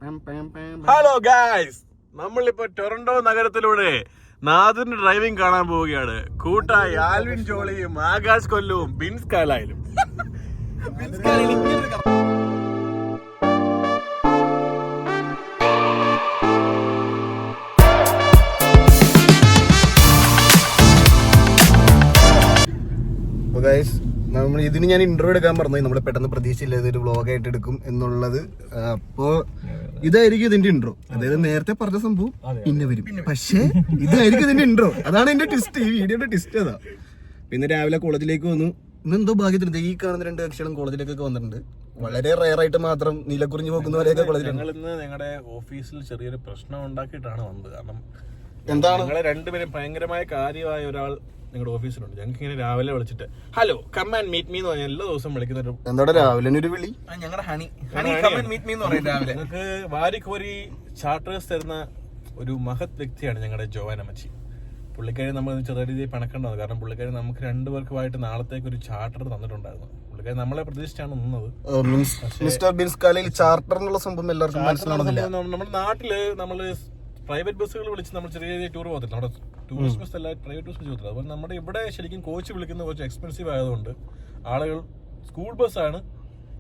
Hello guys, നമ്മളിപ്പോ Toronto നഗരത്തിലൂടെ നാദിന്റെ driving കാണാൻ പോവുകയാണ്. കൂട്ടായി ആൽവിൻ ജോളിയും ആകാശ് കൊല്ലവും ബിൻസ് കാലായാലും. നമ്മൾ ഇതിന് ഞാൻ ഇന്റർവ്യൂ എടുക്കാൻ പറഞ്ഞു. നമ്മൾ പെട്ടെന്ന് പ്രതീക്ഷയില്ല ഇതൊരു വ്ളോഗായിട്ട് എടുക്കും എന്നുള്ളത്. അപ്പോ ഇതായിരിക്കും ഇതിന്റെ ഇൻട്രോ. അതായത് നേരത്തെ പറഞ്ഞ സംഭവം പിന്നെ വരും, പക്ഷേ ഇതായിരിക്കും ഇതിന്റെ ഇൻട്രോ. അതാണ് എന്റെ ട്വിസ്റ്റ്, ഈ വീഡിയോയുടെ ട്വിസ്റ്റ് അതാ. പിന്നെ രാവിലെ കോളേജിലേക്ക് വന്നു. ഇന്നെന്തോ ഭാഗ്യത്തിന് ഈ കാണുന്ന 2 കക്ഷികളും കോളേജിലേക്കൊക്കെ വന്നിട്ടുണ്ട്. വളരെ റെയർ ആയിട്ട് മാത്രം നീലക്കുറിഞ്ഞു പോകുന്നവരെയൊക്കെ കോളേജിൽ. ഞങ്ങൾ ഇന്ന് ഞങ്ങളുടെ ഓഫീസിൽ ചെറിയൊരു പ്രശ്നം ഉണ്ടാക്കിയിട്ടാണ് വന്നത്. കാരണം എന്താണ്, ഞങ്ങളെ രണ്ടുപേരും ഭയങ്കരമായ കാര്യമായ ഒരാൾ നിങ്ങളുടെ ഓഫീസിലുണ്ട്. ഞങ്ങൾക്ക് ഇങ്ങനെ രാവിലെ വിളിച്ചിട്ട് hello come and meet me എന്ന് പറഞ്ഞാൽ എല്ലാ ദിവസവും വിളിക്കുന്ന എന്താ രാവിലെ ഒരു വിളി. ഞങ്ങളുടെ honey come and meet me എന്ന് പറയും രാവിലെ. ഞങ്ങൾക്ക് വാരിക്കോരി ചാർട്ടേഴ്സ് തരുന്ന ഒരു മഹത് വ്യക്തിയാണ് ഞങ്ങളുടെ ജോവാൻ അമ്മച്ചി. പുള്ളിക്കാരി നമ്മൾ ചെറിയ രീതിയിൽ പണക്കേണ്ടത്. കാരണം പുള്ളിക്കാരി നമുക്ക് 2 പേർക്കുമായിട്ട് നാളത്തേക്ക് ഒരു ചാർട്ടർ തന്നിട്ടുണ്ടായിരുന്നു. പുള്ളിക്കാരി നമ്മളെ പ്രതീക്ഷിച്ചാണ് നിന്നത്. മിസ്റ്റർ ബിൻസ് കാലയിൽ ചാർട്ടർ എന്നുള്ള സംഭവം എല്ലാവർക്കും മനസ്സിലാവുന്നില്ല. നമ്മുടെ നാട്ടില് നമ്മള് പ്രൈവറ്റ് ബസ്സുകൾ വിളിച്ച് നമ്മൾ ചെറിയ ചെറിയ ടൂർ പോകത്തില്ല. നമ്മുടെ ടൂറിസ്റ്റ് ബസ് അല്ല, പ്രൈവറ്റ് ബസ് പോകത്തില്ല. അതുപോലെ നമ്മുടെ ഇവിടെ ശരിക്കും കോച്ച് വിളിക്കുന്ന കുറച്ച് എക്സ്പെൻസീവ് ആയതുകൊണ്ട് ആളുകൾ സ്കൂൾ ബസ്സാണ്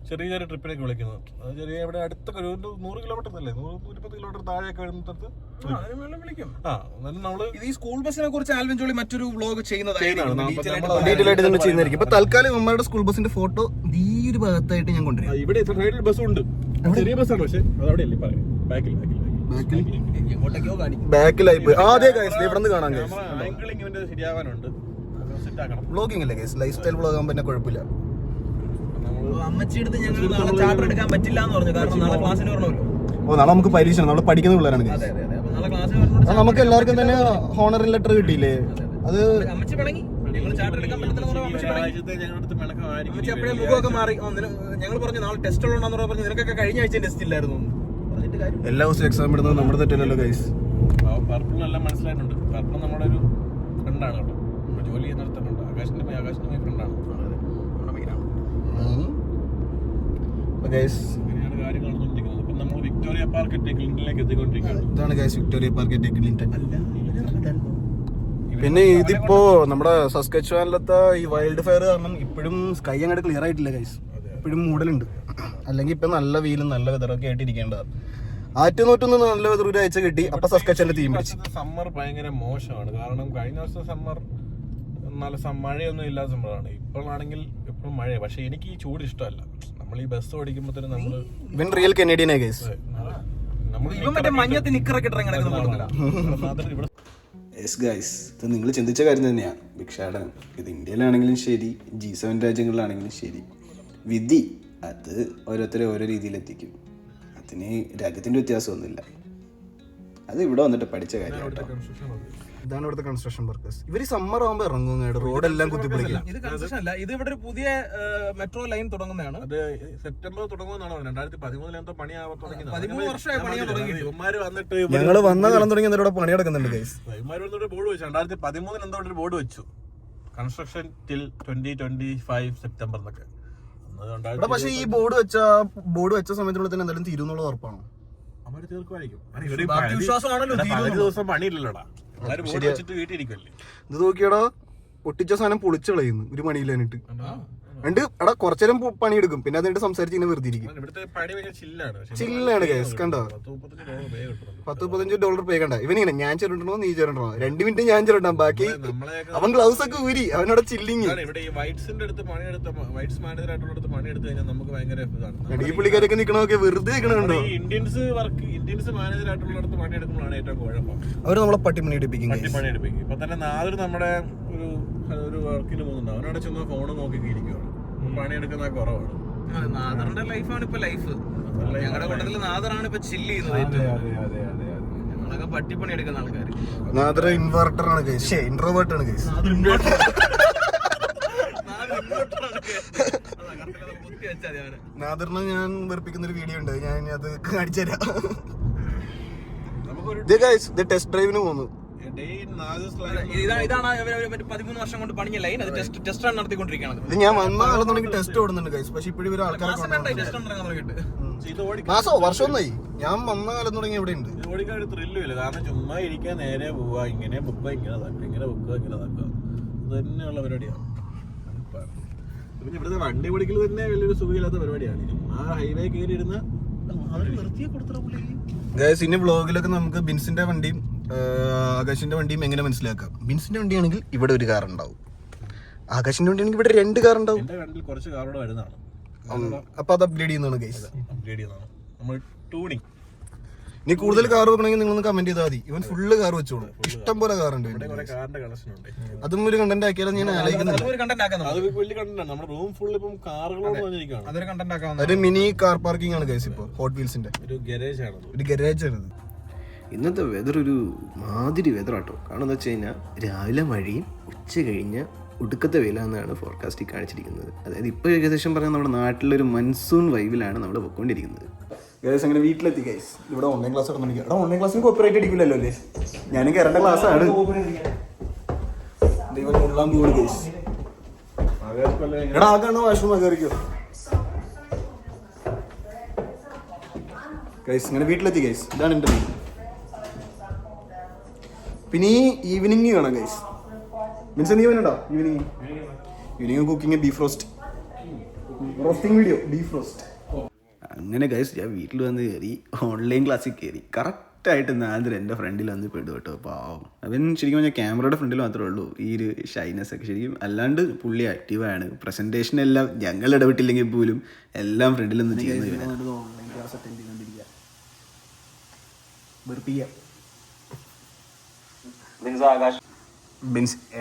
ചെറിയ ചെറിയ ട്രിപ്പിനൊക്കെ വിളിക്കുന്നത്. അത് ചെറിയ ഇവിടെ അടുത്തൊക്കെ ഒരു 100 കിലോമീറ്റർ അല്ലേ, 120 കിലോമീറ്റർ താഴെയൊക്കെ വരുന്നിടത്ത് വിളിക്കും. നമ്മള് ഈ സ്കൂൾ ബസ്സിനെ കുറിച്ച് ആൽവിൻ ജോളി മറ്റൊരു വ്ളോഗ് ചെയ്യുന്നതായിരിക്കും. ഇപ്പൊ തൽക്കാലം നമ്മുടെ സ്കൂൾ ബസിന്റെ ഫോട്ടോ ഈ ഒരു ഭാഗത്തായിട്ട് ഞാൻ കൊണ്ടുവരാം. ഇവിടെ സൈഡിൽ ബസ്സുണ്ട്, ചെറിയ ബസ്സാണ്, പക്ഷെ അതവിടെ അല്ലേ പറയാം, ബാക്കിലായി പോയി. ആദ്യ ഇവിടെ നിന്ന് കാണാൻ ശരിയാവാനുണ്ട്. വ്ളോഗിംഗ് അല്ലേ ഗൈസ്, ലൈഫ് സ്റ്റൈൽ വ്ളോഗ് ആകുമ്പോൾ പിന്നെ കുഴപ്പമില്ല. അമ്മച്ചിയെടുത്ത് ഞങ്ങൾ നാളെ ചാർട്ടർ എടുക്കാൻ പറ്റില്ല എന്ന് പറഞ്ഞു. കാരണം നാളെ ക്ലാസ്സിന് വരണമല്ലോ. നാളെ നമുക്ക് പരീക്ഷ, നമ്മൾ പഠിക്കുന്ന പിള്ളേരാണ്. നമുക്ക് എല്ലാവർക്കും തന്നെ ഹോണറി ലെറ്റർ കിട്ടിയില്ലേ? അത് അമ്മച്ചി പണങ്ങി. ചാർട്ടർ എടുക്കാൻ പറ്റില്ല. എപ്പോഴും മുഖമൊക്കെ മാറി. ഞങ്ങൾ പറഞ്ഞു നാളെ ടെസ്റ്റ് ഉള്ളതെന്ന് പറഞ്ഞു. നിനക്കൊക്കെ കഴിഞ്ഞ ആഴ്ച ടെസ്റ്റ് ഇല്ലായിരുന്നു. എല്ലാ ദിവസവും എക്സാം ഇടുന്നത് നമ്മുടെ തെറ്റല്ലല്ലോ ഗൈസ്. പർപ്പിളെല്ലാം മനസ്സിലായിട്ടുണ്ട്. പർപ്പിൾ നമ്മുടെ ഒരു ഫ്രണ്ടാണ് കേട്ടോ. ജോലി ചെയ്യുന്നിടത്തുണ്ട്. ആകാശിന്റെ ഫ്രണ്ടാണ്. കാര്യങ്ങൾ നടന്നുകൊണ്ടിരിക്കുന്നത്. ഇപ്പം നമ്മൾ വിക്ടോറിയ പാർക്ക് ടെക്ലിൻറ്റനിലേക്ക് എത്തിക്കൊണ്ടിരിക്കുകയാണ്. ഇതാണ് ഗൈസ് വിക്ടോറിയ പാർക്ക് ടെക്ലിൻറ്റൻ. പിന്നെ ഇതിപ്പോ നമ്മുടെ സസ്കച്ചുവാനിലത്തെ ഈ വൈൽഡ് ഫയർ കാരണം ഇപ്പോഴും സ്കൈ അങ്ങോട്ട് ക്ലിയർ ആയിട്ടില്ല ഗൈസ്. ഇപ്പോഴും മൂടലുണ്ട്. അല്ലെങ്കിൽ ഇപ്പൊ നല്ല വെയിലും നല്ല വെതറൊക്കെ ആയിട്ടിരിക്കേണ്ടതാണ്. ആറ്റുനോറ്റൊന്ന് നല്ല വെതർ ഒരു ആഴ്ച കിട്ടി. അപ്പൊ സസ്കച്ചുവാനിലെ തീം പിടിച്ചു. സമ്മർ ഭയങ്കര മോശമാണ്. കാരണം കഴിഞ്ഞ വർഷം സമ്മർ നല്ല മഴയൊന്നും ഇല്ലാത്ത സമ്മറാണ്. ഇപ്പോഴാണെങ്കിൽ എപ്പോഴും മഴ. പക്ഷെ എനിക്ക് ഈ ചൂട് ഇഷ്ടമല്ല. നമ്മൾ ഈ ബസ് ഓടിക്കുമ്പോഴത്തേനും നമ്മള് ഇവൻ റിയൽ കനേഡിയൻ ഗൈസ്. ഇത് നിങ്ങൾ ചിന്തിച്ച കാര്യം തന്നെയാണ്. ഭിക്ഷാടനം ഇത് ഇന്ത്യയിലാണെങ്കിലും ശരി, G7 രാജ്യങ്ങളിലാണെങ്കിലും ശരി, വിധി അത് ഓരോരുത്തരെ ഓരോ രീതിയിലെത്തിക്കും. അതിന് രാജ്യത്തിന്റെ വ്യത്യാസമൊന്നുമില്ല. അത് ഇവിടെ വന്നിട്ട് പഠിച്ച കാര്യം. ഇതാണ് ഇവിടുത്തെ കൺസ്ട്രക്ഷൻ വർക്കേഴ്സ്. ഇവര് സമ്മർ ആകുമ്പോ ഇറങ്ങും, റോഡെല്ലാം കുത്തിപ്പൊളിക്കും. ഇത് കൺസ്ട്രക്ഷൻ അല്ല, ഇത് ഇവിടെ ഒരു പുതിയ മെട്രോ ലൈൻ തുടങ്ങുന്നതാണ്. അത് സെപ്റ്റംബർ തുടങ്ങുന്നതാണ്. 2013 പണിയാവാൻ തുടങ്ങി. 13 വർഷമായി പണിയാൻ തുടങ്ങി. വന്നിട്ട് ഞങ്ങള് വന്ന കാലം തുടങ്ങി ഇവിടെ പണി നടക്കുന്നുണ്ട് ഗൈസ്. വന്നിട്ട് ബോർഡ് വെച്ചു. 2013 എന്തോ ഒരു ബോർഡ് വെച്ചു, കൺസ്ട്രക്ഷൻ ടിൽ 2025 സെപ്റ്റംബർ എന്നൊക്കെ. പക്ഷെ ഈ ബോർഡ് വെച്ച സമയത്തിനുള്ളിൽ തന്നെ എന്തായാലും തീരുന്നുള്ള ഉറപ്പാണോ? അവര് തീർക്കുമായിരിക്കും. ദിവസം പണിയില്ലല്ലോടാ. ഇത് നോക്കിയടാ, പൊട്ടിച്ച സാധനം പൊളിച്ചു കളയുന്നു ഒരു പണിയില്ലാനിട്ട്. രണ്ട് എടാ കുറച്ചേരം പണിയെടുക്കും, പിന്നെ അതിന്റെ സംസാരിച്ച് ഇങ്ങനെ വെറുതെ ഇരിക്കും. ചില്ലാണ് ഗൈസ്. കണ്ടോ, $10-15 പേ കണ്ട. ഇവനിങ്ങനെ ഞാൻ ചെറുണ്ടോ നീ ചെറുണ്ടോ, 2 മിനിറ്റ് ഞാൻ ചെറുണ്ടാം, ബാക്കി അവൻ ഗ്ലൗസ് ഒക്കെ ഊരി അവനോട് ചില്ലിങ്. ഈ പുള്ളിക്കാരൊക്കെ നിക്കണൊക്കെ വെറുതെ നിക്കണുണ്ടോ. അവര് നമ്മളെ പട്ടിപ്പണി എടുപ്പിക്കും. ഇപ്പൊ തന്നെ നാദർ നമ്മുടെ ഒരു വർക്കിന് പോകുന്നുണ്ട്. അവനോട് ചുമ്മാ ഫോണ് നോക്കി ഇരിക്കുകയാണ്. പണിയെടുക്കുന്ന കുറവാണ്. നാദറിന്റെ ലൈഫാണ് ഇപ്പൊ ലൈഫ്. ഞങ്ങളുടെ കൂട്ടത്തില് നാദറാണ് ഇപ്പൊ ചില്ല് ചെയ്യുന്നത്. ഞങ്ങളൊക്കെ പട്ടിപ്പണി എടുക്കുന്ന ആൾക്കാർ. നാദർ ഇൻവെർട്ടർ ആണ് ഗൈസ്, ഇൻട്രോവേർട്ട് ആണ് ഗൈസ്. നാദറിനെ ഞാൻ വെറുപ്പിക്കുന്ന ഒരു വീഡിയോ ഉണ്ട്, ഞാൻ അത് കാണിച്ചു തരാം. ടെസ്റ്റ് ഡ്രൈവിന് പോകുന്നു. ഇതാണ് 13 വർഷം കൊണ്ട് പണിഞ്ഞ ലൈൻ. അത് ടെസ്റ്റ് നടത്തിക്കൊണ്ടിരിക്കുകയാണ്. ഞാൻ വന്ന കാലം തുടങ്ങി ടെസ്റ്റ് ഓടുന്നുണ്ട് ഗൈസ്. പക്ഷെ ഇപ്പോഴും ആൾക്കാരെ ഇത് ഓടിക്കാൻ മാസോ വർഷമൊന്നായി ഞാൻ വന്ന കാലം തുടങ്ങി ഇവിടെ ഉണ്ട്. ഇത് ഓടിക്കാൻ ഒരു ത്രില്ലും ഇല്ല. കാരണം ചുമ്മാ ഇരിക്കാൻ നേരെ പോവുക, ഇങ്ങനെ ബുക്കുക, ഇങ്ങനെ തക്കുക, ഇങ്ങനെ ബുക്കുക, ഇങ്ങനെ തക്കുക, ഇത് തന്നെയുള്ള പരിപാടിയാണ്. പിന്നെ ഇവിടുത്തെ വണ്ടി ഓടിക്കൽ തന്നെ വലിയൊരു സുഖമില്ലാത്ത പരിപാടിയാണ്. ആ ഹൈവേ കയറി ഇരുന്ന അവര് നിർത്തിയെ കൊടുത്ത ഇനി വ്ളോഗിലൊക്കെ നമുക്ക് ബിൻസിന്റെ വണ്ടിയും ആകാശിന്റെ വണ്ടിയും എങ്ങനെ മനസ്സിലാക്കാം. ബിൻസിന്റെ വണ്ടിയാണെങ്കിൽ ഇവിടെ ഒരു കാർ ഉണ്ടാവും, ആകാശിന്റെ വണ്ടിയാണെങ്കിൽ ഇവിടെ 2 കാർ ഉണ്ടാവും. എന്റെ വണ്ടിയിൽ കുറച്ച് കാറോടെ വരുന്നതാണ്. അപ്പൊ അത് അപ്ഗ്രേഡ് ചെയ്യുന്നതാണ് ഗൈസ്. അപ്ഗ്രേഡ് ചെയ്യുന്നതാണ് നമ്മൾ ട്യൂണിങ്. ഇനി കൂടുതൽ കാർ വെക്കണമെങ്കിൽ നിങ്ങളൊന്ന് കമന്റ് ചെയ്താൽ മതി. ഇവൻ ഫുള്ള് കാർ വെച്ചോളൂ, ഇഷ്ടം പോലെ കാർ ഉണ്ട്. കാറിന്റെ കളക്ഷൻ ഉണ്ട്. അതും ഒരു കണ്ടന്റ് ആക്കിയാലും ഞാൻ ആലോചിക്കുന്നില്ല. അത് വലിയ കണ്ടന്റ് ആണ്. നമ്മുടെ റൂം ഫുൾ ഇപ്പം കാറുകളോട് വന്നിരിക്കുകയാണ്. ഒരു മിനി കാർ പാർക്കിംഗ് ആണ് ഗൈസ് ഇപ്പോൾ ഹോട്ട് വീൽസിന്റെ. ഒരു ഗരേജ് ആണ്, ഒരു ഗരേജ് ആണ്. ഇന്നത്തെ വെതർ ഒരു മാതിരി വെതർ ആട്ടോ. കാരണം എന്താ വെച്ച് കഴിഞ്ഞാൽ രാവിലെ മഴയും ഉച്ച കഴിഞ്ഞ് ഒടുക്കത്തെ വെയില എന്നാണ് ഫോർകാസ്റ്റിൽ കാണിച്ചിരിക്കുന്നത്. അതായത് ഇപ്പോൾ ഏകദേശം പറഞ്ഞാൽ നമ്മുടെ നാട്ടിലൊരു മൺസൂൺ വൈബിലാണ് നമ്മൾ പൊയ്ക്കൊണ്ടിരിക്കുന്നത്. ഗൈസ് അങ്ങനെ വീട്ടിലെത്തി ഗൈസ്. ഇവിടെ ഓൺലൈൻ ക്ലാസ് നടന്നിരിക്കുക. എടാ ഓൺലൈൻ ക്ലാസ്സിന് കോപ്പറേറ്റ് അടിക്കില്ലല്ലോ അല്ലേ? ഞാനും കയറേണ്ട ക്ലാസ്സാണ്. ദൈവം കൊള്ളാൻ പോകും ഗൈസ്. എടാ ആകാണോ വാഷ്റൂം കയറിക്കോ ഗൈസ്. ഇങ്ങനെ വീട്ടിലെത്തി ഗൈസ്. ഇതാണ് എൻ്റെ വീട്. പിന്നെ ഈ ഈവനിങ് കാണാം ഗൈസ്. മീൻസ് എന്ത് ഈവനിങ് ഉണ്ടോ? Evening cooking beef roasting video beef roast. അങ്ങനെ ഗൈസ് ഞാൻ വീട്ടിൽ വന്ന് കയറി ഓൺലൈൻ ക്ലാസ്സിൽ കയറി. കറക്റ്റായിട്ട് നാദർ എൻ്റെ ഫ്രണ്ടിൽ വന്ന് പെട്ടു കേട്ടോ. പാവം അവൻ ശരിക്കും പറഞ്ഞാൽ ക്യാമറയുടെ ഫ്രണ്ടിൽ മാത്രമേ ഉള്ളൂ ഈ ഒരു ഷൈനസ് ഒക്കെ. ശരിക്കും അല്ലാണ്ട് പുള്ളി ആക്റ്റീവാണ്. പ്രസൻറ്റേഷൻ എല്ലാം ഞങ്ങൾ ഇടപെട്ടില്ലെങ്കിൽ പോലും എല്ലാം ഫ്രണ്ടിൽ നിന്ന് ചെയ്യുന്നത്. ഓൺലൈൻ ക്ലാസ് അറ്റൻഡ് ചെയ്തുകൊണ്ടിരിക്കുക.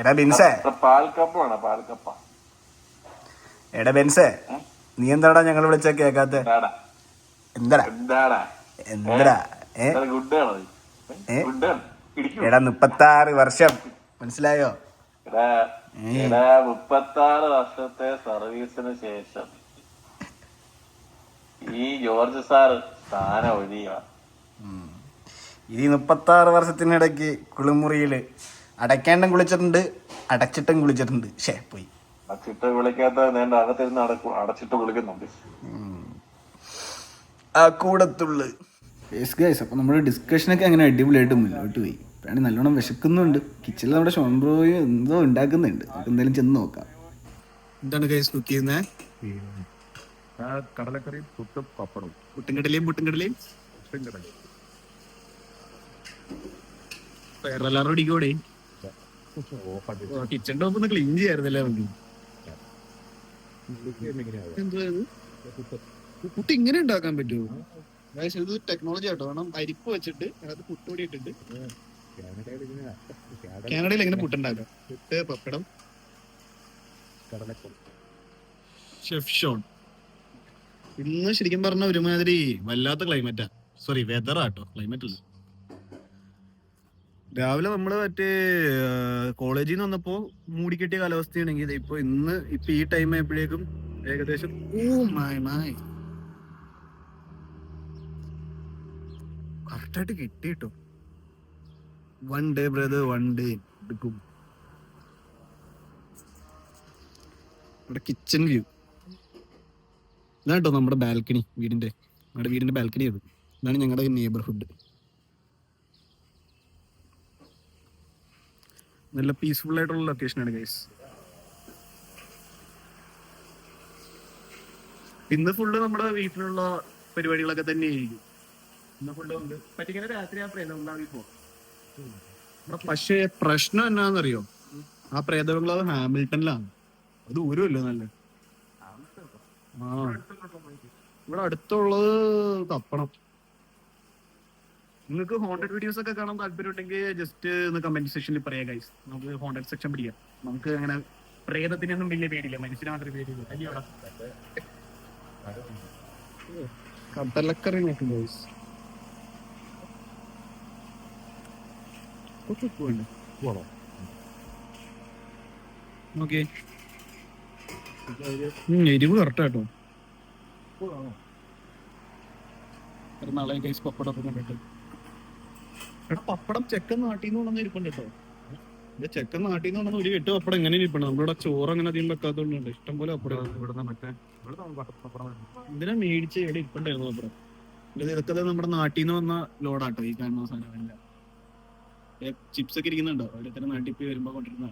എടാ ബിൻസേ, എടാ ബെൻസേ, നീ എന്താടാ ഞങ്ങൾ വിളിച്ചാ കേക്കാത്ത? എന്താടാ എന്താടാ എടാ 36 വർഷം മനസ്സിലായോ? 36 വർഷത്തെ സർവീസിന് ശേഷം ഈ ജോർജ് സാറ് സ്ഥാനം ഒഴിയുക. ഈ 36 വർഷത്തിനിടയ്ക്ക് കുളിമുറിയില് അടയ്ക്കാണ്ടും കുളിച്ചിട്ടുണ്ട്, അടച്ചിട്ടും കുളിച്ചിട്ടുണ്ട്. പോയി അടച്ചിട്ട് വിളിക്കാത്ത നേണ്ട അകത്തിരുന്ന് അടച്ചിട്ട് വിളിക്കുന്നുണ്ട് ആ കൂടത്തുള്ളു. അപ്പോൾ നമ്മുടെ ഡിസ്കഷനൊക്കെ അങ്ങനെ അടിപൊളിയായിട്ട് മുന്നോട്ട് പോയി. ഇപ്പോഴാണ് നല്ലോണം വിശക്കുന്നുണ്ട്. കിച്ചണിൽ നമ്മുടെ ഷോൺബ്രോയ് എന്തോ ഉണ്ടാക്കുന്നുണ്ട്. നമുക്ക് എന്തായാലും ചെന്ന് നോക്കാം. എന്താണ് ഗൈസ് കുക്ക് ചെയ്യുന്നത്? കടലക്കറിയും പുട്ടും പപ്പടവും. പുട്ടുംകടലയും വയറെല്ലാറും അടിക്കോടെ. കിച്ചൺ ടോപ്പ് ഒന്ന് ക്ലീൻ ചെയ്യായിരുന്നല്ലേ നമുക്ക്. പുട്ട് ഇങ്ങനെ ഉണ്ടാക്കാൻ പറ്റുമോ? ഇത് ടെക്നോളജി ആട്ടോ. കാരണം അരിപ്പ് വെച്ചിട്ട് അതിനകത്ത് പുട്ടുപൊടി ഇട്ടിട്ട് കാനഡയിൽ എങ്ങനെ പുട്ടുണ്ടാക്കാം. പുട്ട്, പപ്പടം, ഷെഫ് ഷോൺ. ഇന്ന് ശരിക്കും പറഞ്ഞ ഒരുമാതിരി വല്ലാത്ത ക്ലൈമറ്റാ. സോറി വെതറാട്ടോ, ക്ലൈമറ്റ് അല്ല. രാവിലെ നമ്മള് മറ്റേ കോളേജിൽ നിന്ന് വന്നപ്പോ മൂടിക്കെട്ടിയ കാലാവസ്ഥയാണെങ്കിൽ ഇപ്പൊ ഈ ടൈം ആയപ്പോഴേക്കും ഏകദേശം കറക്റ്റായിട്ട് കിട്ടി കേട്ടോ. 1 ഡേ ബ്രദർ, 1 ഡേ എടുക്കും. ഇവിടെ കിച്ചൺ വ്യൂ ഇതാട്ടോ നമ്മുടെ ബാൽക്കണി. ഞങ്ങളുടെ വീടിന്റെ ബാൽക്കണി അത്. ഇതാണ് ഞങ്ങളുടെ നെയ്ബർഹുഡ്. നല്ല പീസ്ഫുൾ ആയിട്ടുള്ള ലൊക്കേഷനാണ് ഗൈസ്. ഇന്ന് ഫുള്ള് നമ്മുടെ വീട്ടിലുള്ള പരിപാടികളൊക്കെ തന്നെ ആയിരിക്കും. ഇന്ന് ഫുള്ള് ഉണ്ട് പറ്റിങ്ങനെ രാത്രി ആ പ്രേതബംഗ്ലാവിൽ പോകും. പക്ഷേ പ്രശ്നം എന്നാന്നറിയോ? ആ പ്രേതബംഗ്ലാവ് ഹാമിൽട്ടണിലാണ്. അത് ദൂരമല്ലോ നല്ല. ഇവിടെ അടുത്തുള്ളത് തപ്പണം. നിങ്ങൾക്ക് ഹോണ്ടഡ് വീഡിയോസ് ഒക്കെ കാണാൻ താല്പര്യം ഉണ്ടെങ്കിൽ ജസ്റ്റ് ഒന്ന് കമന്റ് സെക്ഷനിൽ പറയാം ഗൈസ്. നമുക്ക് ഹോണ്ടഡ് സെക്ഷൻ പിടിക്കാം. നമുക്ക് അങ്ങനെ പ്രേതത്തിനൊന്നും വലിയ പേടിയില്ല, മനുഷ്യന് മാത്രമേ പേടിയില്ല. കടലക്കറി നോക്കും ഗൈസ്. ഓക്കെ, എരിവ് കറക്റ്റാട്ടോ. നാളെ ഗൈസ് പപ്പടം ഒക്കെ കണ്ടിട്ട്. എടാ പപ്പടം ചെക്കൻ നാട്ടിൽ നിന്ന് കൊണ്ടുവന്ന ഇരിപ്പുണ്ട് കേട്ടോ. ചെക്കൻ നാട്ടിൽ നിന്ന് ഒരു കെട്ട് പപ്പടം എങ്ങനെ ഇരിപ്പണം. നമ്മളിവിടെ ചോറ് അങ്ങനെ അധികം വെക്കാത്തതുകൊണ്ട് ഇഷ്ടം പോലെ പപ്പടം. എന്തിനാ മേടിച്ച് ഇവിടെ ഇരിപ്പുണ്ടായിരുന്നു പപ്പടം. ഇതൊക്കെ നമ്മുടെ നാട്ടിൽ നിന്ന് വന്ന ലോഡാട്ടോ ഈ കാണുന്ന സാധനം. ചിപ്സ് ഒക്കെ ഇരിക്കുന്നുണ്ടോ അവിടെ തന്നെ നാട്ടിൽ പോയി വരുമ്പോ കൊണ്ടിരുന്ന.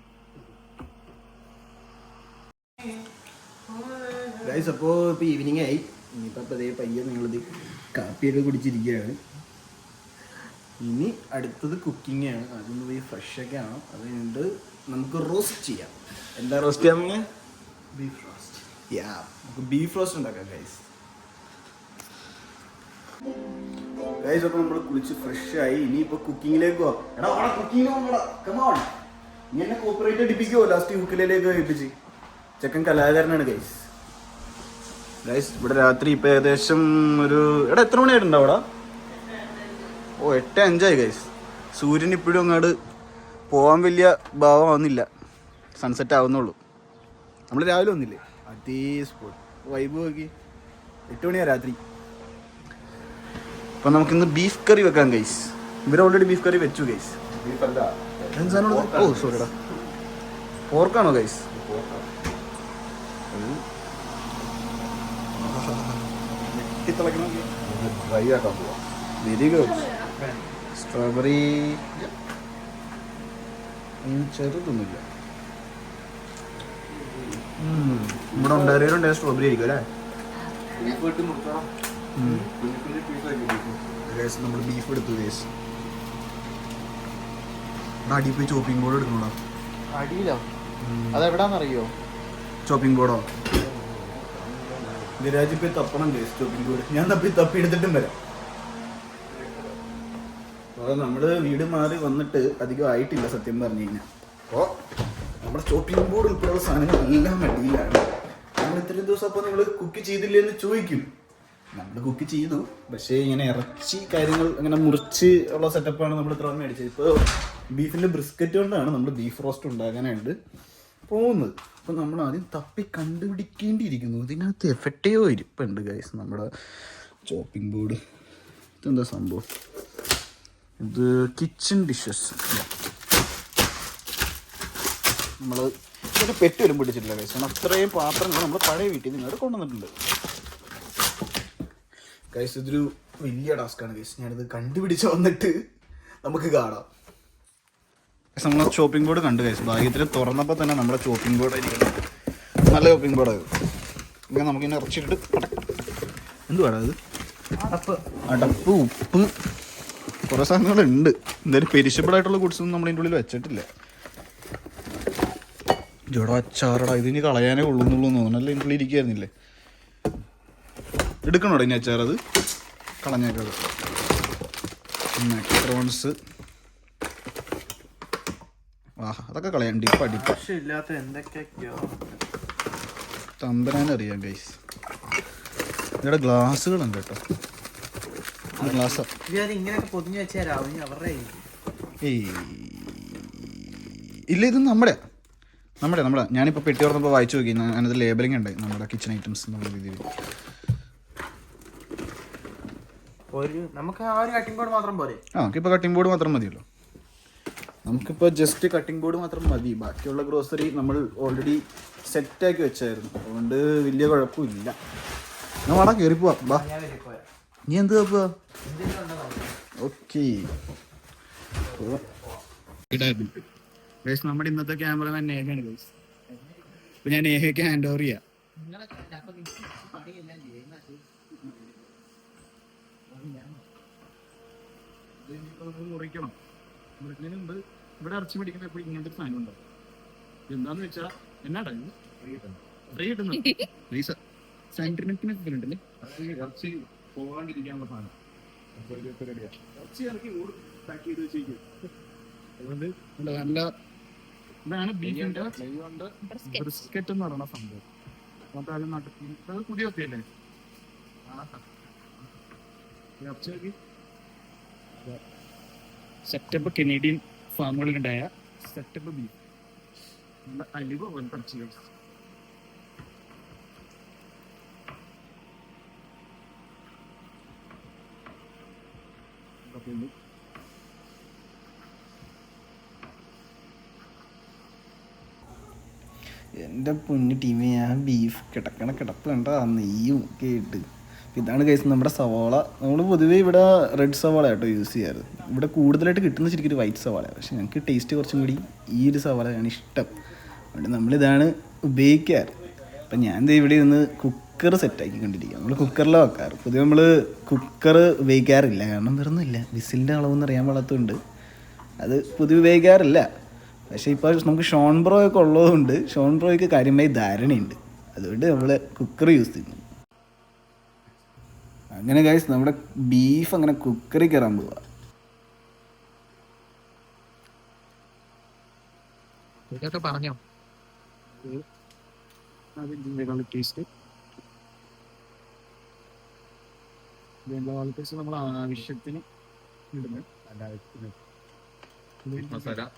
അപ്പോ ഇപ്പൊ ഈവനിങ് ആയി. ഇനിയിപ്പോ അതേ പയ്യെ നിങ്ങളിത് കാപ്പിയൊക്കെ കുടിച്ചിരിക്കുകയാണ്. ഇനി അടുത്തത് കുക്കിംഗ് ആണ്. അതൊന്ന് പോയി ഫ്രഷ് ഒക്കെ ആണ്. അത് കഴിഞ്ഞിട്ട് നമുക്ക് റോസ്റ്റ് ചെയ്യാം. എന്താ റോസ്റ്റ് ചെയ്യാൻ? Beef roast. നമുക്ക് ബീഫ് റോസ്റ്റ് ഉണ്ടാക്കാം ഗൈസ്. അപ്പോൾ നമ്മൾ കുളിച്ച് ഫ്രഷ് ആയി. ഇനിയിപ്പോൾ കുക്കിങ്ങിലേക്ക് പോവാം. ഇങ്ങനെ കോപ്പറേറ്റ് അടിപ്പിക്കുമോ ലാസ്റ്റ് കുക്കിലേക്ക് കഴിപ്പിച്ച്. ചെക്കൻ കലാകാരനാണ് ഗൈസ്. ഇവിടെ രാത്രി ഇപ്പം ഏകദേശം ഒരു എത്ര മണിയായിട്ടുണ്ടോ അവിടെ? 8:05 ഗൈസ്. സൂര്യൻ ഇപ്പോഴും അങ്ങോട്ട് പോകാൻ വലിയ ഭാവമാവുന്നില്ല. സൺസെറ്റ് ആവുന്നുള്ളൂ. നമ്മൾ രാവിലെ വന്നില്ലേ അതേ സ്പോട്ട് വൈബ് നോക്കി. 8 മണിയാണ് രാത്രി. അപ്പം നമുക്കിന്ന് ബീഫ് കറി വെക്കാം ഗൈസ്. ഇവർ ഓൾറെഡി ബീഫ് കറി വെച്ചു ഗൈസ്. സോറിടാ, പോർക്കാണോ ഗൈസ്? Very good. സ്ട്രോബെറി ചെറുതൊന്നുമില്ല. ഇവിടെ ഉണ്ടായിരുന്നുണ്ടായ സ്ട്രോബെറി ആയിരിക്കും അല്ലേ? നമ്മൾ ബീഫ് എടുത്തു ഗൈസ്. അടി പോയി ചോപ്പിംഗ് ബോർഡ് എടുക്കണോടാ. അടിയിലോ? അതെവിടാന്നറിയോ? ചോപ്പിംഗ് ബോർഡോ? ഗരാജിൽ പോയി തപ്പണം ഗൈസ് ചോപ്പിംഗ് ബോർഡ്. ഞാൻ തപ്പി എടുത്തിട്ടും വരാം. അപ്പോൾ നമ്മള് വീട് മാറി വന്നിട്ട് അധികം ആയിട്ടില്ല സത്യം പറഞ്ഞു കഴിഞ്ഞാൽ. അപ്പോൾ നമ്മുടെ ചോപ്പിംഗ് ബോർഡ് ഉൾപ്പെടെയുള്ള സാധനങ്ങൾ എല്ലാം അടിയിലാണ്. നമ്മൾ ഇത്രയും ദിവസം അപ്പോൾ നിങ്ങൾ കുക്ക് ചെയ്തില്ലേ എന്ന് ചോദിക്കും. നമ്മൾ കുക്ക് ചെയ്തു, പക്ഷേ ഇങ്ങനെ ഇറച്ചി കാര്യങ്ങൾ അങ്ങനെ മുറിച്ച് ഉള്ള സെറ്റപ്പാണ് നമ്മൾ ഇത്ര മേടിച്ചത്. ഇപ്പോൾ ബീഫിൻ്റെ ബ്രിസ്ക്കറ്റ് കൊണ്ടാണ് നമ്മൾ ബീഫ് റോസ്റ്റ് ഉണ്ടാക്കാനായിട്ട് പോകുന്നത്. അപ്പോൾ നമ്മൾ ആദ്യം തപ്പി കണ്ടുപിടിക്കേണ്ടിയിരിക്കുന്നു. ഇതിനകത്ത് എഫക്റ്റീവോ ഇരിപ്പുണ്ട് ഗൈസ് നമ്മുടെ ചോപ്പിംഗ് ബോർഡ്. ഇതെന്താ സംഭവം? ഇത് കിച്ചൺ ഡിഷസ്. നമ്മൾ ഇതിൻ്റെ പെറ്റ് വരും പിടിച്ചിട്ടില്ല ഗൈസ്. കാരണം അത്രയും പാത്രങ്ങൾ നമ്മൾ പഴയ വീട്ടിൽ നിന്ന് കൊണ്ടുവന്നിട്ടുണ്ട് ഗൈസ്. ഇതൊരു വലിയ ടാസ്ക്കാണ് ഗൈസ്. ഞാനിത് കണ്ടുപിടിച്ച് വന്നിട്ട് നമുക്ക് കാണാം. നമ്മളെ ചോപ്പിംഗ് ബോർഡ് കണ്ടു ഗൈസ്. ഭാഗ്യത്തിൽ തുറന്നപ്പോൾ തന്നെ നമ്മുടെ ചോപ്പിംഗ് ബോർഡ് ആയിരിക്കണം. നല്ല ചോപ്പിംഗ് ബോർഡായത്. ഇങ്ങനെ നമുക്കിങ്ങനെ ഇറച്ചിട്ട് എന്തുവാടാ ഇത്? അടപ്പ്, ഉപ്പ്, കുറേ സാധനങ്ങളുണ്ട്. എന്തായാലും പെരിഷബിളായിട്ടുള്ള ഗുഡ്സൊന്നും നമ്മൾ ഇതിൻ്റെ ഉള്ളിൽ വെച്ചിട്ടില്ല. ജോടാ അച്ചാറടാ, ഇതിന് കളയാനേ ഉള്ളൂന്നുള്ളൂ തോന്നണല്ലേ. ഇതിൻ്റെ ഉള്ളിൽ ഇരിക്കുകയായിരുന്നില്ലേ? എടുക്കണോടെ ഇനി അച്ചാർ? അത് കളഞ്ഞേക്കത്. മാക്രോൺസ് അതൊക്കെ കളയാം. ഡിപ്പ ഇല്ലാത്ത എന്തൊക്കെയോ തമ്പരാനറിയാം ഗൈസ്. ഇവിടെ ഗ്ലാസ്സുകളുണ്ട് കേട്ടോ. ഗ്ലാസ് ഇങ്ങനെയൊക്കെ പൊതിഞ്ഞു വെച്ചാൽ ഇല്ല, ഇത് നമ്മുടെ ഞാനിപ്പോൾ പെട്ടി തുറന്നപ്പോൾ വായിച്ചു നോക്കി. അതിനകത്ത് ലേബലിംഗ് ഉണ്ടായി നമ്മുടെ കിച്ചൺ ഐറ്റംസ് എന്നുള്ള രീതിയിൽ. നമുക്ക് ആ ഒരു കട്ടിംഗ് ബോർഡ് മാത്രം പോരെ? നമുക്കിപ്പോൾ കട്ടിംഗ് ബോർഡ് മാത്രം മതിയല്ലോ. നമുക്കിപ്പോൾ ജസ്റ്റ് കട്ടിംഗ് ബോർഡ് മാത്രം മതി. ബാക്കിയുള്ള ഗ്രോസറി നമ്മൾ ഓൾറെഡി സെറ്റാക്കി വെച്ചായിരുന്നു. അതുകൊണ്ട് വലിയ കുഴപ്പമില്ല. ഞാൻ വേണം കയറി പോവാ. ബാ, നീ എന്ത് പോവാ? ഓക്കെ. നമ്മുടെ ഇന്നത്തെ ക്യാമറമാൻ നേഹയാണ് ഗൈസ്. ഇപ്പൊ ഞാൻ നേഹയ്ക്ക് ഹാൻഡ് ഓവർ ചെയ്യാം. മുറിക്കണം. മുറിക്കുന്നതിന് മുമ്പ് ഇവിടെ ഇറച്ചി പിടിക്കുന്ന എപ്പോഴും ഇങ്ങനത്തെ ഒരു സാധനം ഉണ്ടാവും. എന്താന്ന് വെച്ചാ എന്നാടാ ഫ്രീ കിട്ടുന്നത് സെന്റിമെന്റിനൊക്കെ ഉണ്ടല്ലേ. ഇറച്ചി പോകാണ്ടിരിക്കാനുള്ള സാധനം ഇറച്ചി ഇറക്കി പാക്ക് ചെയ്ത് വെച്ചേക്കും. അതുകൊണ്ട് നല്ല ഇതാണ് ബീഫിന്റെ ബ്രിസ്ക്കറ്റ് എന്ന് പറയുന്ന സംഭവം. അത് നാട്ടിൽ പുതിയ ഒക്കെയല്ലേ ഇറച്ചി. സെറ്റപ്പ് കനേഡിയൻ ഫാമുകളിലുണ്ടായ സെറ്റപ്പ് ബീഫ്. നല്ല അലിവ് പോലത്തെ ഇറച്ചി. എൻ്റെ പൊന്നു ടീമേ, ഞാൻ ബീഫ് കിടക്കണ കിടപ്പ് കണ്ട നെയ്യും ഒക്കെ ഇട്ട്. ഇതാണ് കേസ് നമ്മുടെ സവാള. നമ്മൾ പൊതുവേ ഇവിടെ റെഡ് സവാള കേട്ടോ യൂസ് ചെയ്യാറ്. ഇവിടെ കൂടുതലായിട്ട് കിട്ടുന്ന ശരിക്കും ഒരു വൈറ്റ് സവാളയാണ്. പക്ഷേ ഞങ്ങൾക്ക് ടേസ്റ്റ് കുറച്ചും കൂടി ഈ ഒരു സവാളയാണ് ഇഷ്ടം. അതുകൊണ്ട് നമ്മളിതാണ് ഉപയോഗിക്കാറ്. അപ്പം ഞാൻ ഇവിടെ നിന്ന് കുക്കർ സെറ്റാക്കിക്കൊണ്ടിരിക്കുക. നമ്മൾ കുക്കറിലാണ് വെക്കാറ്. പൊതുവെ നമ്മൾ കുക്കർ ഉപയോഗിക്കാറില്ല, കാരണം വേറൊന്നുമില്ല, വിസിലിൻ്റെ അളവെന്ന് അറിയാൻ പാടാത്തതുകൊണ്ട് അത് പൊതുവെ ഉപയോഗിക്കാറില്ല. പക്ഷേ ഇപ്പോൾ നമുക്ക് ഷോൺ ബ്രോ ഒക്കെ ഉള്ളതുകൊണ്ട് ഷോൺ ബ്രോയ്ക്ക് കാര്യമായി ധാരണയുണ്ട്. അതുകൊണ്ട് നമ്മൾ കുക്കർ യൂസ് ചെയ്യുന്നു. അങ്ങനെ ഗൈസ് നമ്മുടെ ബീഫ് അങ്ങനെ കുക്കറിൽ കയറാൻ പോവുക. ഇതൊക്കെ പറഞ്ഞോ ടേസ്റ്റ് നമ്മൾ ആവശ്യത്തിന് ഇടുന്നത്.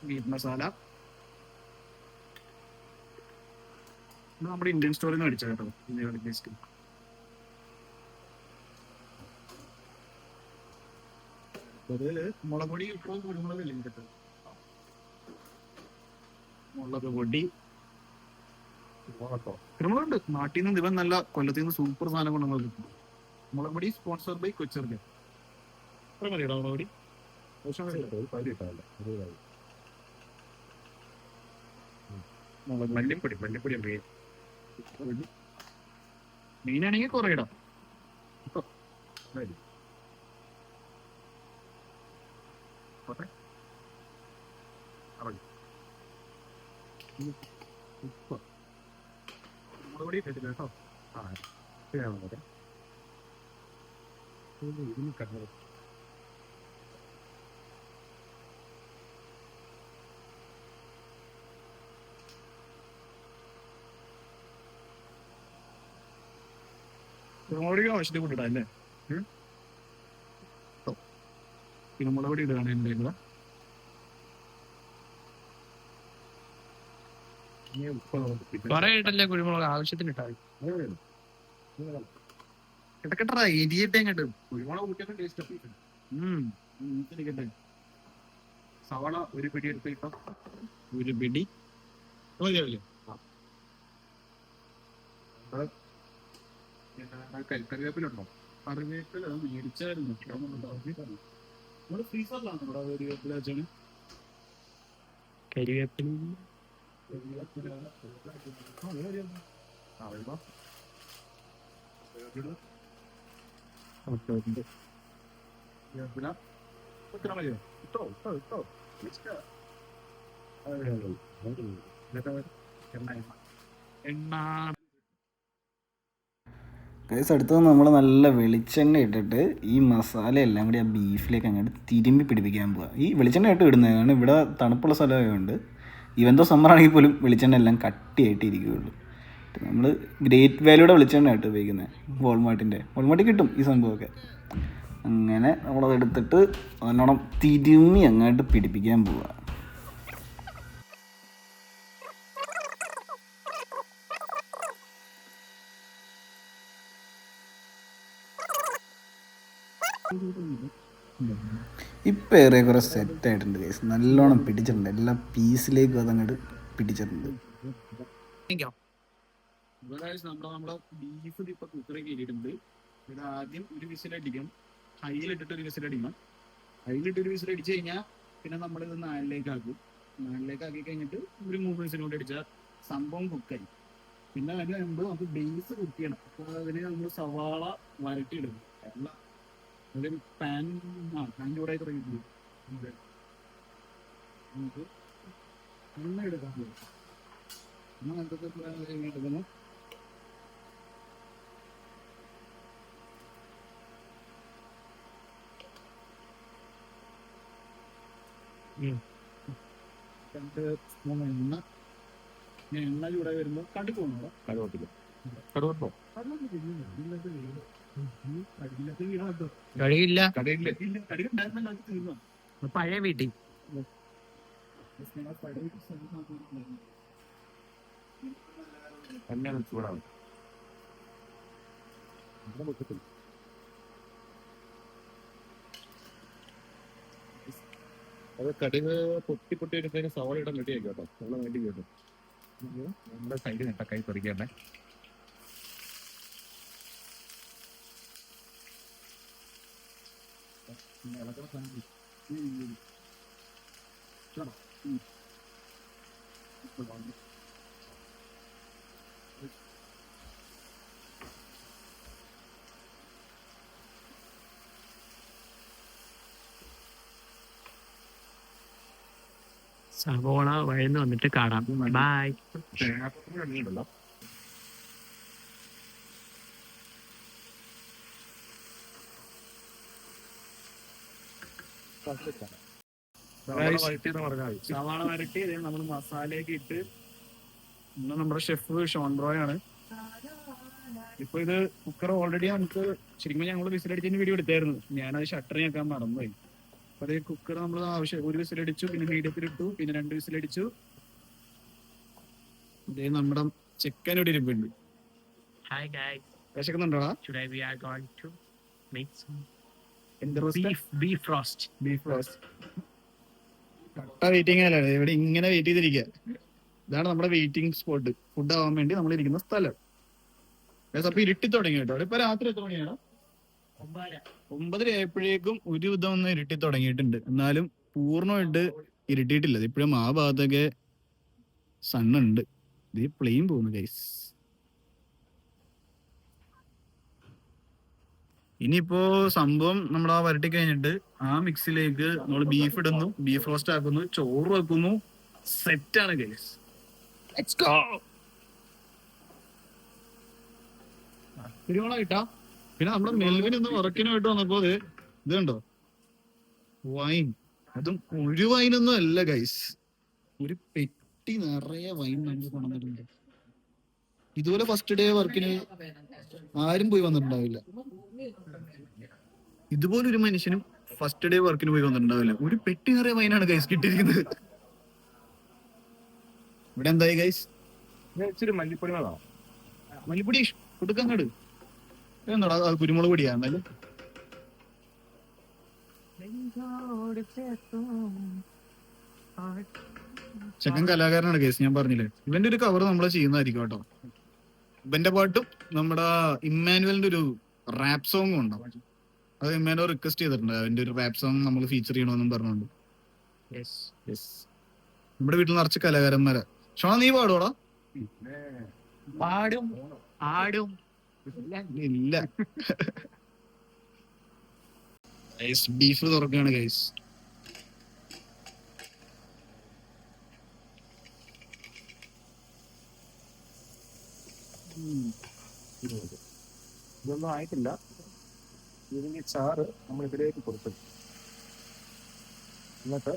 ബീഫ് മസാല നമ്മുടെ ഇന്ത്യൻ സ്റ്റോറിൽ നിന്ന് മേടിച്ചത് കേട്ടോ. ടേസ്റ്റ് മുളക് പൊടി ഇപ്പോൾ കുരുമുളക് ഇല്ല. മുളക് പൊടി കുരുമുളകുണ്ട് നാട്ടിൽ നിന്ന്. ഇവൻ നല്ല കൊല്ലത്തിൽ നിന്ന് സൂപ്പർ സാധനം കൊണ്ട് നമ്മൾ കിട്ടും. മുളക് പൊടി സ്പോൺസർ ബൈ കൊച്ചർഗ. അത്ര മതിയോ മുളക് പൊടി? മല്ലിപ്പൊടി മെയിനാണെങ്കിൽ കുറെ ഇടാം. മുളകുപൊടി ഇട്ടിട്ടില്ല കേട്ടോ. കുരുമുളക് ആവശ്യത്തിന് കൊണ്ടിടാം അല്ലേ? കുരുമുളക് പൊടി ഇടുകയാണ് എൻ്റെ ഇവിടെ. പറയട്ടല്ലേ കുരുമുളക് ആവശ്യത്തിന് ഇട്ടാൽ കിടക്കട്ടാ എരിയട്ടെ ഇങ്ങോട്ട്. കുരുമുളക് കൂട്ടിയൊക്കെ ടേസ്റ്റ് ഇരിക്കട്ടെ. സവാള ഒരു പിടി എടുത്ത് കിട്ടോ. ഒരു പിടി മതിയാവില്ലേ? കറിവേപ്പിലുണ്ടോ? കറിവേപ്പില മേടിച്ചായിരുന്നു. നമ്മുടെ ഫ്രീസറിലാണ് ഇവിടെ കറിവേപ്പില വെച്ചാണ്. കരിവേപ്പില എണ്ണ. ഗൈസ് അടുത്തത് നമ്മൾ നല്ല വെളിച്ചെണ്ണ ഇട്ടിട്ട് ഈ മസാല എല്ലാം കൂടി ആ ബീഫിലേക്ക് അങ്ങോട്ട് തിരുമ്പി പിടിപ്പിക്കാൻ പോവുക. ഈ വെളിച്ചെണ്ണ ഇട്ട് ഇടുന്നത് കാരണം ഇവിടെ തണുപ്പുള്ള സ്ഥലമായതുകൊണ്ട് ഇവന്തോ സമ്മർ ആണെങ്കിൽ പോലും വെളിച്ചെണ്ണ എല്ലാം കട്ടിയായിട്ട് ഇരിക്കുകയുള്ളൂ. നമ്മൾ ഗ്രേറ്റ് വാല്യൂടെ വെളിച്ചെണ്ണ ആയിട്ട് ഉപയോഗിക്കുന്നത്. വോൾമാർട്ടിൽ കിട്ടും ഈ സംഭവമൊക്കെ. അങ്ങനെ നമ്മളത് എടുത്തിട്ട് നല്ലോണം തിരുമ്മി അങ്ങോട്ട് പിടിപ്പിക്കാൻ പോവുക. ഇപ്പം ഏറെ കുറെ സെറ്റായിട്ടുണ്ട് ഗൈസ്. നല്ലോണം പിടിച്ചിട്ടുണ്ട്. എല്ലാ പീസിലേക്കും അതങ്ങോട്ട് പിടിച്ചിട്ടുണ്ട്. നമ്മുടെ ബീഫ് ഇപ്പൊ കുക്കറി കയറിയിട്ടുണ്ട്. ഇവിടെ ആദ്യം ഒരു വിസിലടിക്കണം. ഹൈയിലിട്ടിട്ട് ഒരു വിസിലടിക്കണം. ഹൈയിലിട്ടൊരു വിസിലടിച്ചു കഴിഞ്ഞാൽ പിന്നെ നമ്മളിത് നാലിലേക്ക് ആക്കും. നാലിലേക്ക് ആക്കി കഴിഞ്ഞിട്ട് ഒരു 3 വിസിൽ കൊണ്ട് അടിച്ചാൽ സംഭവം കുക്കായി. പിന്നെ അതിന് മുമ്പ് നമുക്ക് ബേസ് കുക്ക് ചെയ്യണം. അപ്പോൾ അതിന് നമ്മൾ സവാള വരട്ടിയിടും. ഒരു പാൻ ചൂടായി തുടങ്ങിയിട്ടുണ്ട്. നമുക്ക് എണ്ണ എടുക്കാൻ പോകും. എണ്ണ എടുക്കുന്നു. രണ്ട് സ്പൂൺ എണ്ണ. എണ്ണ ചൂടായി വരുമ്പോൾ കടുക് വേണോ? കടുവത്തില്ല. കടുവട്ടോ? കടുകില്ല. പഴയ വീട്ടിൽ ചൂടാവും. അത് കടുക് പൊട്ടി വരുന്നതിന് സവാള ഇടാൻ റെഡിയാക്കി കേട്ടോ. സവാള വേണ്ടി കേട്ടോ. നമ്മുടെ സൈഡ് നിട്ട കൈ പറിക്കണ്ടേ. സവോള വഴന്ന് വന്നിട്ട് കാണാം. ബൈ. തേങ്ങാപ്പൂരി ഇറങ്ങിയിട്ടുണ്ടല്ലോ. സവാള വരട്ടി നമ്മൾ മസാലയൊക്കെ ഇട്ട് ഇന്ന് നമ്മുടെ ഷെഫ് ഷോൺ ബ്രോയ് ആണ്. ഇപ്പൊ ഇത് കുക്കർ ഓൾറെഡി നമുക്ക് ശരിക്കും ഞങ്ങൾ വിസിലടിച്ചതിന് വീഡിയോ എടുത്തായിരുന്നു. ഞാനത് ഷട്ടർ ഞെക്കാൻ മറന്നുപോയി. അപ്പൊ അതേ കുക്കർ നമ്മൾ ആവശ്യം 1 വിസിലടിച്ചു, പിന്നെ മീഡിയത്തിലിട്ടു, പിന്നെ 2 വിസിലടിച്ചു. ഇതേ നമ്മുടെ ചിക്കൻ ഇവിടെ ഇരിപ്പുണ്ട്. Hi guys, വിശക്കുന്നുണ്ടോടാ? today we are going to make some എന്ത് beef roast. Beef roast. കട്ട വെയിറ്റിംഗ് അല്ലേ ഇവിടെ ഇങ്ങനെ വെയിറ്റ് ചെയ്തിരിക്കുക. ഇതാണ് നമ്മുടെ വെയിറ്റിംഗ് സ്പോട്ട്, ഫുഡ് ആവാൻ വേണ്ടി നമ്മൾ ഇരിക്കുന്ന സ്ഥലം. അപ്പൊ ഇരുട്ടി തുടങ്ങി കേട്ടോ. ഇപ്പൊ രാത്രി എത്ര മണിയാണ്? 9:30 ആയപ്പോഴേക്കും ഒരു വിധം ഒന്ന് ഇരുട്ടി തുടങ്ങിയിട്ടുണ്ട്. എന്നാലും പൂർണ്ണമായിട്ട് ഇരുട്ടിയിട്ടില്ല. ഇപ്പോഴും ആ ഭാഗത്തൊക്കെ സണ്ണുണ്ട്. ഇത് പ്ലെയിൻ പോകുന്നു ഗൈസ്. ഇനിയിപ്പോ സംഭവം നമ്മൾ ആ വരട്ടി കഴിഞ്ഞിട്ട് ആ മിക്സിലേക്ക് നമ്മൾ ബീഫ് ഇടുന്നു, ബീഫ് റോസ്റ്റ് ആക്കുന്നു, ചോറ് വെക്കുന്നു. സെറ്റാണ് ഗൈസ്. Let's go. കുരുമുളക് കിട്ടാ. പിന്നെ നമ്മുടെ മെൽവിനൊന്ന് ഉറക്കിനായിട്ട് വന്നപ്പോ ഇത് കണ്ടോ, വൈൻ. അതും ഒരു വൈനൊന്നും അല്ല ഗൈസ്, ഒരു പെട്ടി നിറയെ വൈൻ നമുക്ക് കൊണ്ടുവന്നിട്ടുണ്ട്. ഇതുപോലെ ഫസ്റ്റ് ഡേ വർക്കിന് ആരും പോയി വന്നിട്ടുണ്ടാവില്ല. ഇതുപോലെ ഒരു മനുഷ്യനും ഫസ്റ്റ് ഡേ വർക്കിന് പോയി വന്നിട്ടുണ്ടാവില്ല. ഒരു പെട്ടി നിറയെ വൈനാണ് ഗൈസ് കിട്ടിയിരിക്കുന്നത്. ഇവിടെ എന്തായി ഗൈസ്? ഇച്ചിരി മല്ലിപ്പൊടി വേണം. മല്ലിപ്പൊടി കൊടുക്കാൻ കണ്ട് എന്താടാ? കുരുമുളക് പൊടിയാ എന്നാലും. ചെക്കൻ കലാകാരനാണ് കേസ്, ഞാൻ പറഞ്ഞില്ലേ. ഇവന്റെ ഒരു കവർ നമ്മളെ ചെയ്യുന്നതായിരിക്കും കേട്ടോ. ഇവന്റെ പാട്ടും നമ്മുടെ ഇമ്മാനുവലിന്റെ ഒരു റാപ്പ് സോങ്ങും ഉണ്ടാവും. അത് ഇമ്മാനുവൽ റിക്വസ്റ്റ് ചെയ്തിട്ടുണ്ട്, അവന്റെ ഒരു റാപ്പ് സോങ് നമ്മൾ ഫീച്ചർ ചെയ്യണമെന്നും പറഞ്ഞുകൊണ്ട്. നമ്മുടെ വീട്ടിൽ നിറച്ച് കലാകാരന്മാരാ. ഷോണ നീ പാടുവാടാ? പാടും ആടും ഇല്ല. ബീഫ് തുറക്കാണ് ഗൈസ്. ഇതൊന്നും ആയിട്ടില്ല. ഇതിന്റെ ചാറ് നമ്മൾ ഇതിലേക്ക് കൊടുത്തു. എന്നിട്ട്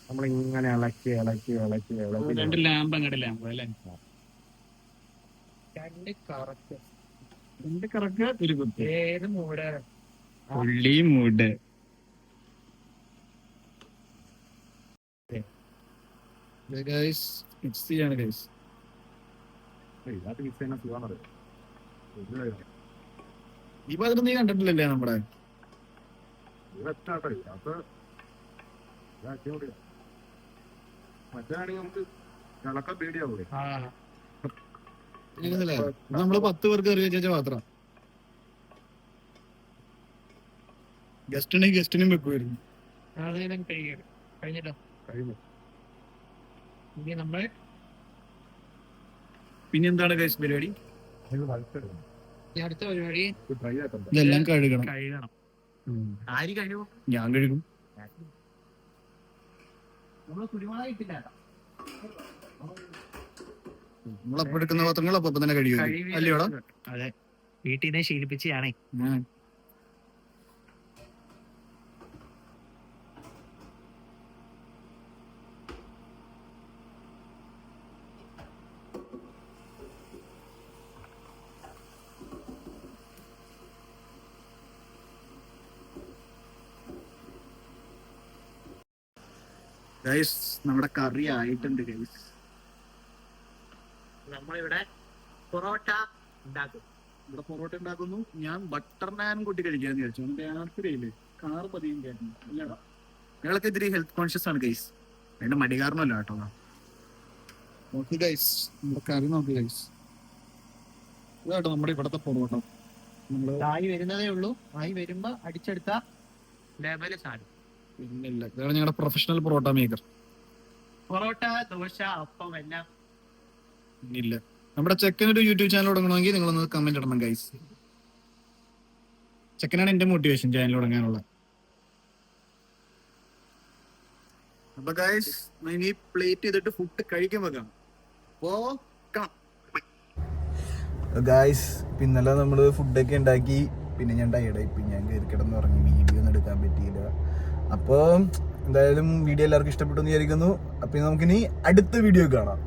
നമ്മൾ ഇങ്ങനെ ഇളക്കി ഇളക്കി ഇളക്കി ഇളക്കി 2 ലാമ്പ് അങ്ങോട്ട് ലാമ്പ് അല്ലേ? 2 കറക്റ്റ് 2 കറക്റ്റ് ഒരു കുത്തി. ഏത് മൂട് ഉള്ളി മൂട്. ഗൈസ് മിക്സ് ചെയ്യാണ് ഗൈസ്. ഇതിനകത്ത് മിക്സ് ചെയ്യുന്ന സുഖമാണത്. ഈ പാത്രം നീ കണ്ടിട്ടില്ലല്ലേ നമ്മുടെ? മറ്റാണെങ്കിൽ നമുക്ക് ഇളക്കം പേടിയാവൂലേ? നമ്മള് 10 പേർക്ക് കറി വെച്ച പാത്രം. ഗസ്റ്റ് ഉണ്ടെങ്കിൽ ഗസ്റ്റിനും വെക്കുമായിരുന്നു. കഴിഞ്ഞിട്ടോ. കഴിഞ്ഞു. ഇനി നമ്മൾ പിന്നെന്താണ് ഗൈസ് പരിപാടി? ഇത് വലിച്ചെടുക്കണം. ഈ അടുത്ത പരിപാടി ഇത് ഡ്രൈ ആക്കണ്ട. ഇതെല്ലാം കഴുകണം. കഴുകണം. ആര് കഴിയും? ഞാൻ കഴുകും. നമ്മള് കുരുമുളക് ഇട്ടില്ല. നമ്മളപ്പം എടുക്കുന്ന പാത്രങ്ങൾ അപ്പം തന്നെ കഴിയും അല്ലയോടാ? അതെ, വീട്ടിൽ നിന്ന് ശീലിപ്പിച്ചാണേ. ഗൈസ് നമ്മുടെ കറി ആയിട്ടുണ്ട് ഗൈസ്. നമ്മളിവിടെ പൊറോട്ട ഉണ്ടാക്കും. ഇവിടെ പൊറോട്ട ഉണ്ടാക്കുന്നു. ഞാൻ ബട്ടർ നാൻ കൂട്ടി കഴിക്കാന്ന് വിചാരിച്ചു. രാത്രിയില്ലേ കാറ് പതിയും കേട്ടു അല്ലടാ. ഞങ്ങളൊക്കെ ഇത്തിരി ഹെൽത്ത് കോൺഷ്യസ് ആണ് ഗൈസ്. അതിന്റെ മടി കാരണമല്ല കേട്ടോ. നോക്കി ഗൈസ്, നമ്മുടെ കറി നോക്കി ഗൈസ്. ഇതാട്ടോ നമ്മുടെ ഇവിടത്തെ പൊറോട്ട. നമ്മള് ആയി വരുന്നതേ ഉള്ളൂ. ആയി വരുമ്പോ അടിച്ചെടുത്ത ലെവല് സാധനം. പിന്നില്ല, ഇതാണ് ഞങ്ങളുടെ പ്രൊഫഷണൽ പൊറോട്ട മേക്കർ. പൊറോട്ട, ദോശ, അപ്പം എല്ലാം. ഇല്ല, നമ്മുടെ ചെക്കനൊരു യൂട്യൂബ് ചാനൽ തുടങ്ങണമെങ്കിൽ നിങ്ങളൊന്ന് കമന്റ് ഇടണം ഗൈസ്. ചെക്കനാണ് എന്റെ മോട്ടിവേഷൻ ചാനൽ തുടങ്ങാനുള്ള. അപ്പൊ ഗൈസ് ഇനി പ്ലേറ്റ് ചെയ്തിട്ട് ഫുഡ് കഴിക്കാൻ വെക്കാം. ഗായ്സ്, ഇന്നലെ നമ്മള് ഫുഡൊക്കെ ഉണ്ടാക്കി, പിന്നെ ഞാൻ ടയർഡായി, പിന്നെ ഞാൻ കയറി കിടന്ന് ഉറങ്ങി, വീഡിയോ ഒന്നും എടുക്കാൻ പറ്റിയില്ല. അപ്പോൾ എന്തായാലും വീഡിയോ എല്ലാവർക്കും ഇഷ്ടപ്പെട്ടു എന്ന് വിചാരിക്കുന്നു. അപ്പം നമുക്കിനി അടുത്ത വീഡിയോ കാണാം.